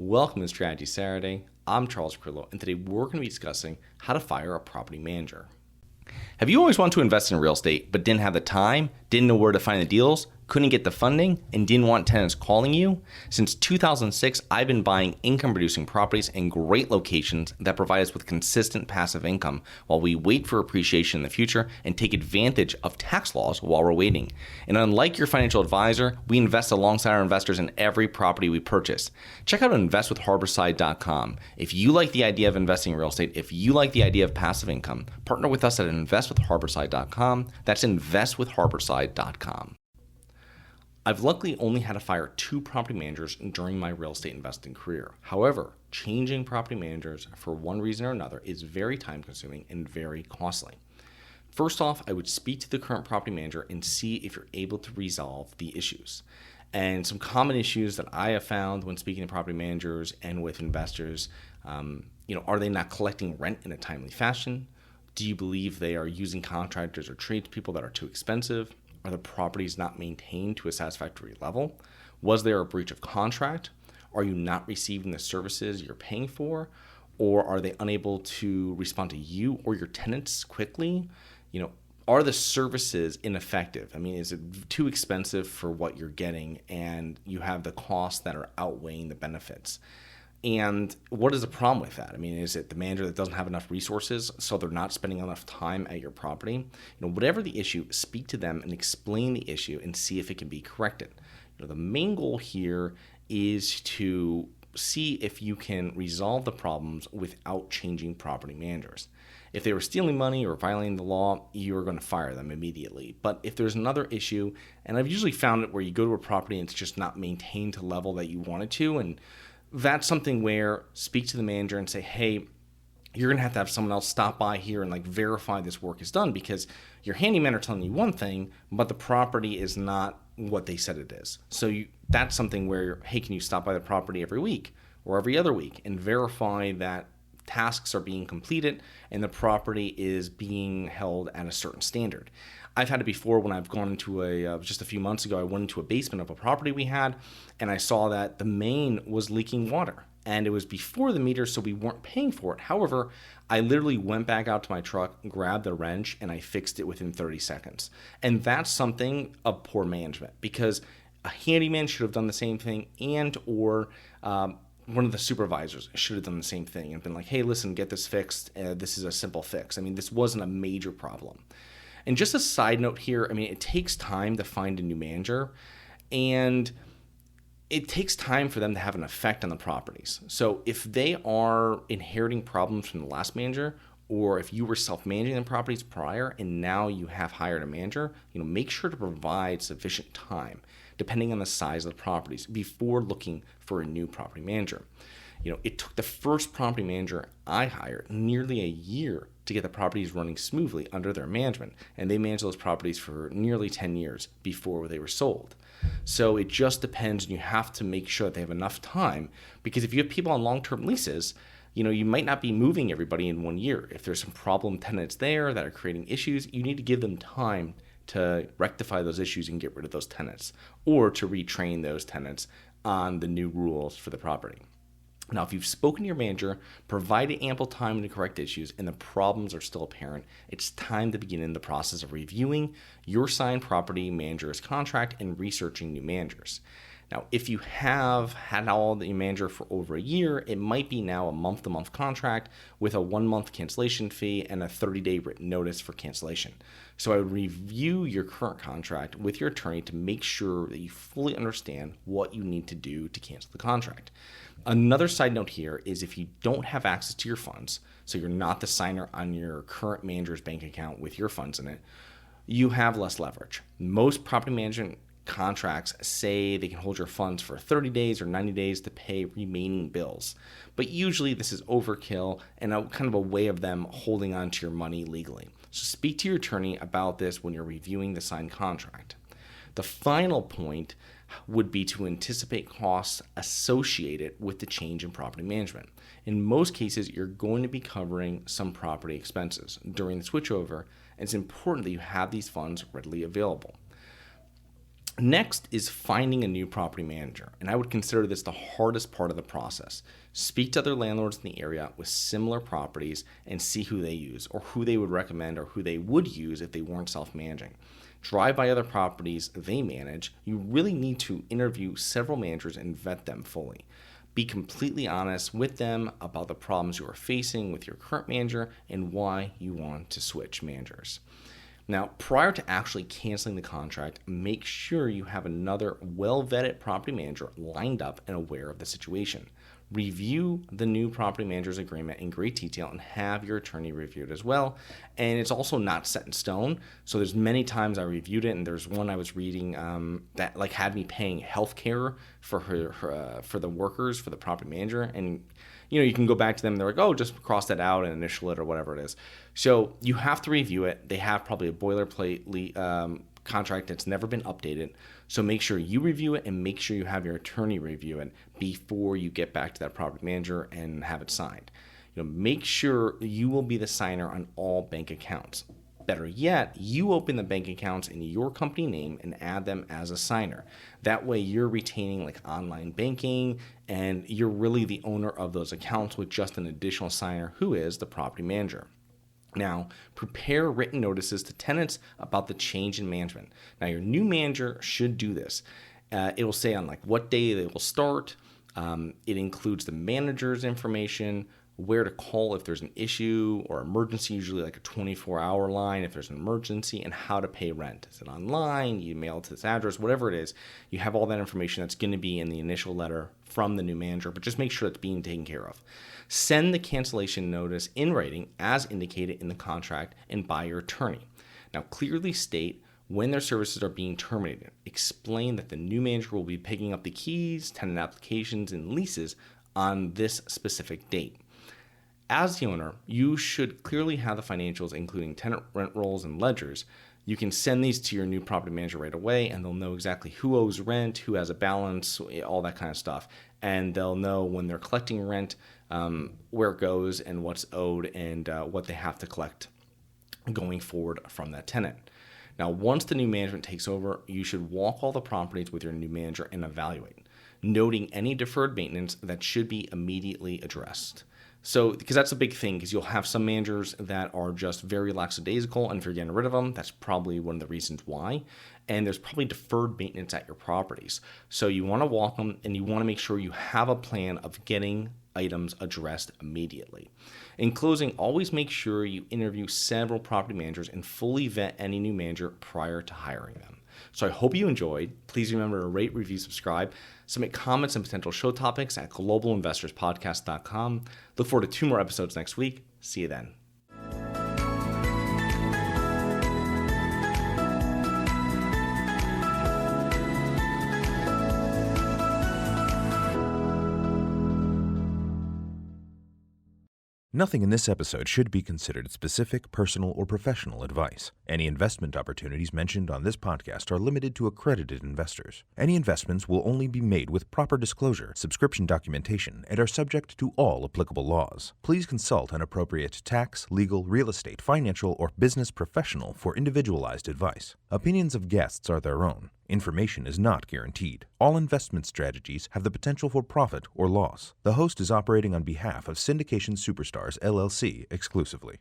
Welcome to Strategy Saturday. I'm Charles Carillo, and today we're going to be discussing how to fire a property manager. Have you always wanted to invest in real estate but didn't have the time, didn't know where to find the deals, couldn't get the funding, and didn't want tenants calling you? Since 2006, I've been buying income-producing properties in great locations that provide us with consistent passive income while we wait for appreciation in the future and take advantage of tax laws while we're waiting. And unlike your financial advisor, we invest alongside our investors in every property we purchase. Check out investwithharborside.com. If you like the idea of investing in real estate, if you like the idea of passive income, partner with us at investwithharborside.com. That's investwithharborside.com. I've luckily only had to fire 2 property managers during my real estate investing career. However, changing property managers for one reason or another is very time consuming and very costly. First off, I would speak to the current property manager and see if you're able to resolve the issues. And some common issues that I have found when speaking to property managers and with investors, are they not collecting rent in a timely fashion? Do you believe they are using contractors or tradespeople that are too expensive? Are the properties not maintained to a satisfactory level? Was there a breach of contract? Are you not receiving the services you're paying for? Or are they unable to respond to you or your tenants quickly? Are the services ineffective? Is it too expensive for what you're getting and you have the costs that are outweighing the benefits? And what is the problem with that? Is it the manager that doesn't have enough resources, so they're not spending enough time at your property? Whatever the issue, speak to them and explain the issue and see if it can be corrected. The main goal here is to see if you can resolve the problems without changing property managers. If they were stealing money or violating the law, you're going to fire them immediately. But if there's another issue, and I've usually found it where you go to a property and it's just not maintained to the level that you want it to, and that's something where speak to the manager and say, hey, you're going to have someone else stop by here and verify this work is done, because your handyman are telling you one thing, but the property is not what they said it is. So that's something where, hey, can you stop by the property every week or every other week and verify that tasks are being completed and the property is being held at a certain standard. I've had it before when I've gone into just a few months ago, I went into a basement of a property we had, and I saw that the main was leaking water. And it was before the meter, so we weren't paying for it. However, I literally went back out to my truck, grabbed the wrench, and I fixed it within 30 seconds. And that's something of poor management, because a handyman should have done the same thing, or one of the supervisors should have done the same thing and been like, hey, listen, get this fixed. This is a simple fix. This wasn't a major problem. And just a side note here, it takes time to find a new manager, and it takes time for them to have an effect on the properties. So if they are inheriting problems from the last manager, or if you were self-managing the properties prior and now you have hired a manager, make sure to provide sufficient time, depending on the size of the properties, before looking for a new property manager. It took the first property manager I hired nearly a year to get the properties running smoothly under their management, and they managed those properties for nearly 10 years before they were sold. So it just depends, and you have to make sure that they have enough time, because if you have people on long-term leases, you might not be moving everybody in 1 year. If there's some problem tenants there that are creating issues, you need to give them time to rectify those issues and get rid of those tenants, or to retrain those tenants on the new rules for the property. Now, if you've spoken to your manager, provided ample time to correct issues, and the problems are still apparent, it's time to begin in the process of reviewing your signed property manager's contract and researching new managers. Now, if you have had the manager for over a year, it might be now a month-to-month contract with a 1-month cancellation fee and a 30-day written notice for cancellation. So I would review your current contract with your attorney to make sure that you fully understand what you need to do to cancel the contract. Another side note here is, if you don't have access to your funds, so you're not the signer on your current manager's bank account with your funds in it, you have less leverage. Most property management contracts say they can hold your funds for 30 days or 90 days to pay remaining bills. But usually this is overkill and kind of a way of them holding on to your money legally. So speak to your attorney about this when you're reviewing the signed contract. The final point would be to anticipate costs associated with the change in property management. In most cases, you're going to be covering some property expenses during the switchover, and it's important that you have these funds readily available. Next is finding a new property manager, and I would consider this the hardest part of the process. Speak to other landlords in the area with similar properties and see who they use, or who they would recommend, or who they would use if they weren't self-managing. Drive by other properties they manage. You really need to interview several managers and vet them fully. Be completely honest with them about the problems you are facing with your current manager and why you want to switch managers. Now, prior to actually canceling the contract, make sure you have another well-vetted property manager lined up and aware of the situation. Review the new property manager's agreement in great detail and have your attorney review it as well. And it's also not set in stone. So there's many times I reviewed it, and there's one I was reading that like had me paying health care for for the workers, for the property manager. And you can go back to them and they're like, oh, just cross that out and initial it or whatever it is. So you have to review it. They have probably a boilerplate contract that's never been updated. So make sure you review it and make sure you have your attorney review it before you get back to that property manager and have it signed. Make sure you will be the signer on all bank accounts. Better yet, you open the bank accounts in your company name and add them as a signer. That way you're retaining like online banking and you're really the owner of those accounts with just an additional signer who is the property manager. Now, prepare written notices to tenants about the change in management. Now, your new manager should do this. It will say on like what day they will start. It includes the manager's information, where to call if there's an issue or emergency, usually like a 24-hour line if there's an emergency, and how to pay rent. Is it online? You mail it to this address, whatever it is. You have all that information that's going to be in the initial letter from the new manager, but just make sure it's being taken care of. Send the cancellation notice in writing as indicated in the contract and by your attorney. Now, clearly state when their services are being terminated. Explain that the new manager will be picking up the keys, tenant applications, and leases on this specific date. As the owner, you should clearly have the financials, including tenant rent rolls and ledgers. You can send these to your new property manager right away, and they'll know exactly who owes rent, who has a balance, all that kind of stuff. And they'll know when they're collecting rent, where it goes and what's owed, and what they have to collect going forward from that tenant. Now, once the new management takes over, you should walk all the properties with your new manager and evaluate, noting any deferred maintenance that should be immediately addressed. So, because that's a big thing, because you'll have some managers that are just very lackadaisical, and if you're getting rid of them, that's probably one of the reasons why. And there's probably deferred maintenance at your properties. So you want to walk them, and you want to make sure you have a plan of getting items addressed immediately. In closing, always make sure you interview several property managers and fully vet any new manager prior to hiring them. So I hope you enjoyed. Please remember to rate, review, subscribe. Submit comments and potential show topics at globalinvestorspodcast.com. Look forward to 2 more episodes next week. See you then. Nothing in this episode should be considered specific, personal, or professional advice. Any investment opportunities mentioned on this podcast are limited to accredited investors. Any investments will only be made with proper disclosure, subscription documentation, and are subject to all applicable laws. Please consult an appropriate tax, legal, real estate, financial, or business professional for individualized advice. Opinions of guests are their own. Information is not guaranteed. All investment strategies have the potential for profit or loss. The host is operating on behalf of Syndication Superstars, LLC exclusively.